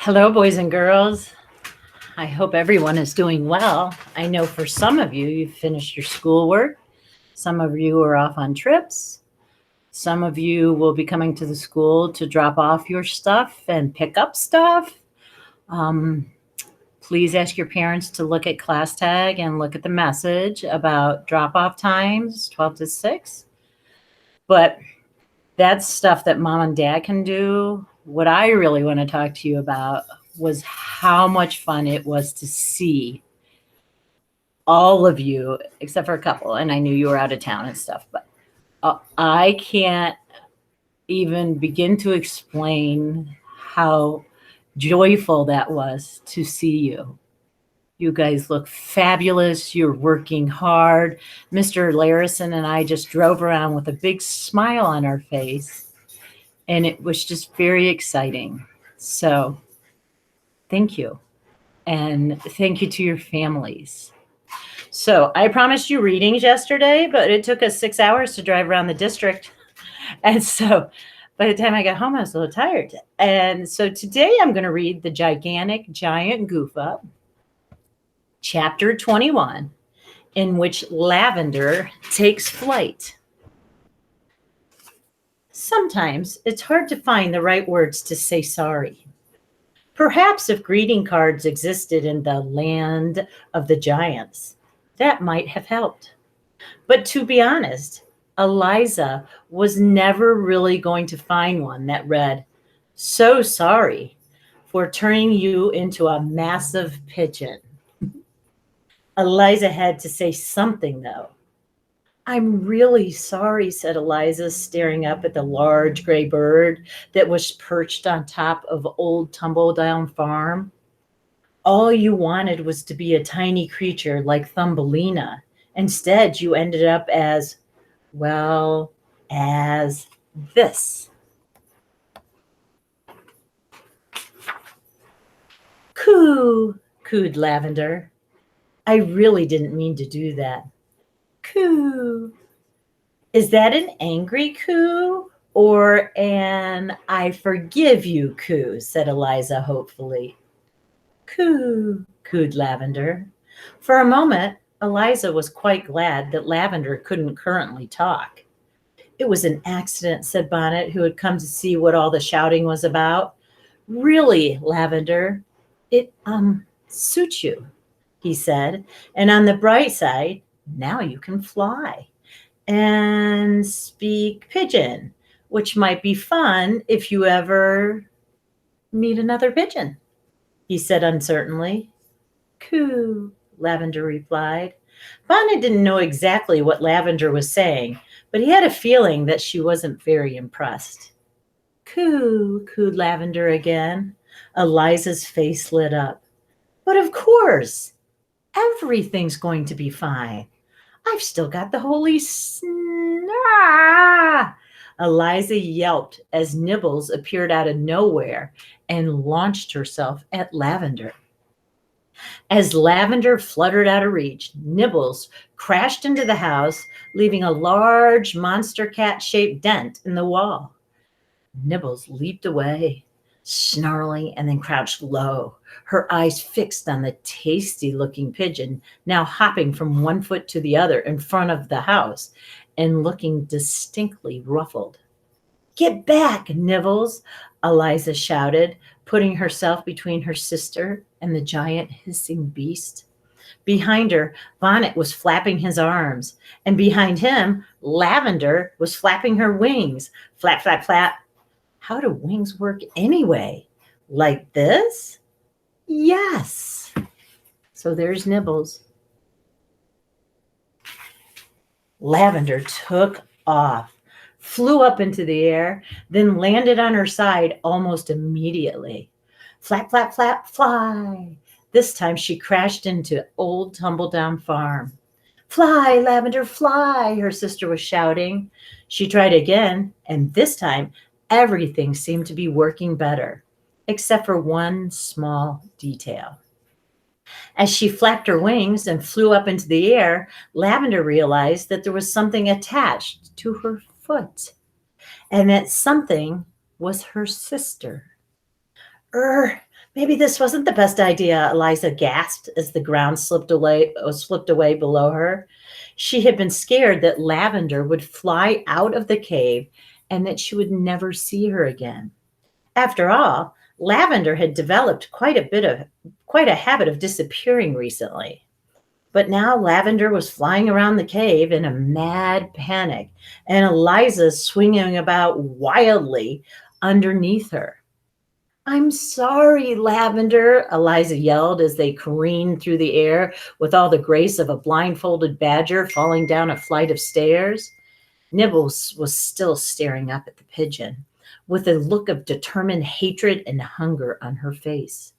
Hello, boys and girls. I hope everyone is doing well. I know for some of you, you've finished your schoolwork. Some of you are off on trips. Some of you will be coming to the school to drop off your stuff and pick up stuff. Um, please ask your parents to look at class tag and look at the message about drop off times, 12 to 6. But that's stuff that mom and dad can do. What I really want to talk to you about was how much fun it was to see all of you, except for a couple. And I knew you were out of town and stuff, but I can't even begin to explain how joyful that was to see you. You guys look fabulous. You're working hard. Mr. Larison and I just drove around with a big smile on our face, and it was just very exciting. So thank you. And thank you to your families. So I promised you readings yesterday, but it took us 6 hours to drive around the district. And so by the time I got home, I was a little tired. And so today I'm going to read The Gigantic Giant Goof-up, Chapter 21, in which Lavender takes flight. Sometimes it's hard to find the right words to say sorry. Perhaps if greeting cards existed in the land of the giants, that might have helped. But to be honest, Eliza was never really going to find one that read, "So sorry for turning you into a massive pigeon." Eliza had to say something, though. "I'm really sorry," said Eliza, staring up at the large gray bird that was perched on top of Old Tumbledown Farm. "All you wanted was to be a tiny creature like Thumbelina. Instead, you ended up as, well, as this." "Coo," cooed Lavender. "I really didn't mean to do that." "Coo." "Is that an angry coo or an I forgive you coo?" said Eliza hopefully. "Coo," cooed Lavender. For a moment, Eliza was quite glad that Lavender couldn't currently talk. "It was an accident," said Bonnet, who had come to see what all the shouting was about. "Really, Lavender, it suits you," he said. "And on the bright side, now you can fly and speak pigeon, which might be fun if you ever meet another pigeon," he said uncertainly. "Coo," Lavender replied. Bonnet didn't know exactly what Lavender was saying, but he had a feeling that she wasn't very impressed. "Coo," cooed Lavender again. Eliza's face lit up. "But of course, everything's going to be fine. I've still got the holy Eliza yelped as Nibbles appeared out of nowhere and launched herself at Lavender. As Lavender fluttered out of reach, Nibbles crashed into the house, leaving a large monster cat-shaped dent in the wall. Nibbles leaped away, snarling, and then crouched low, her eyes fixed on the tasty-looking pigeon, now hopping from one foot to the other in front of the house and looking distinctly ruffled. "Get back, Nibbles," Eliza shouted, putting herself between her sister and the giant hissing beast. Behind her, Bonnet was flapping his arms, and behind him, Lavender was flapping her wings. Flap, flap, flap. How do wings work anyway? Like this? Yes. So there's Nibbles. Lavender took off, flew up into the air, then landed on her side almost immediately. Flap, flap, flap, fly. This time she crashed into Old Tumbledown Farm. "Fly, Lavender, fly," her sister was shouting. She tried again, and this time everything seemed to be working better, except for one small detail. As she flapped her wings and flew up into the air, Lavender realized that there was something attached to her foot, and that something was her sister. Maybe this wasn't the best idea, Eliza gasped as the ground slipped away below her. She had been scared that Lavender would fly out of the cave and that she would never see her again. After all, Lavender had developed quite a habit of disappearing recently. But now Lavender was flying around the cave in a mad panic, and Eliza swinging about wildly underneath her. I'm sorry, Lavender, Eliza yelled as they careened through the air with all the grace of a blindfolded badger falling down a flight of stairs. Nibbles was still staring up at the pigeon, with a look of determined hatred and hunger on her face.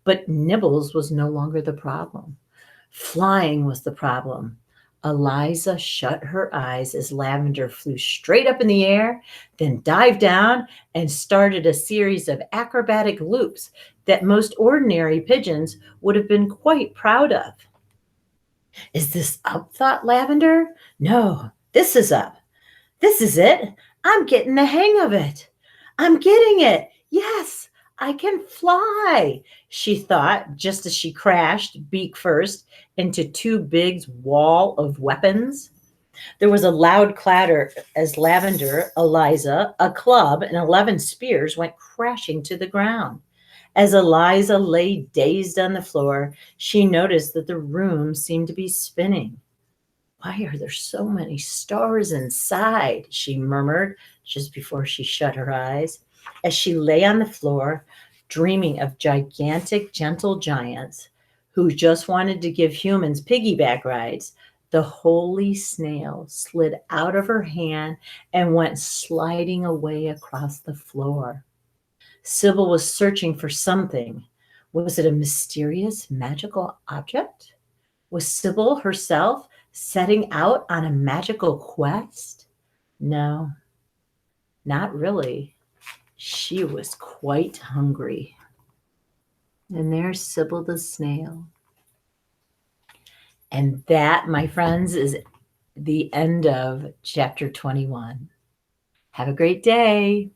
But Nibbles was no longer the problem. Flying was the problem. Eliza shut her eyes as Lavender flew straight up in the air, then dived down and started a series of acrobatic loops that most ordinary pigeons would have been quite proud of. Is this up? Thought Lavender. No, this is up. This is it. I'm getting the hang of it. I'm getting it. Yes, I can fly, she thought, just as she crashed, beak first, into two big wall of weapons. There was a loud clatter as Lavender, Eliza, a club, and 11 spears went crashing to the ground. As Eliza lay dazed on the floor, she noticed that the room seemed to be spinning. Why are there so many stars inside? She murmured just before she shut her eyes. As she lay on the floor, dreaming of gigantic, gentle giants who just wanted to give humans piggyback rides, the holy snail slid out of her hand and went sliding away across the floor. Sybil was searching for something. Was it a mysterious, magical object? Was Sybil herself setting out on a magical quest? No, not really. She was quite hungry. And there's Sybil the snail. And that, my friends, is the end of chapter 21. Have a great day.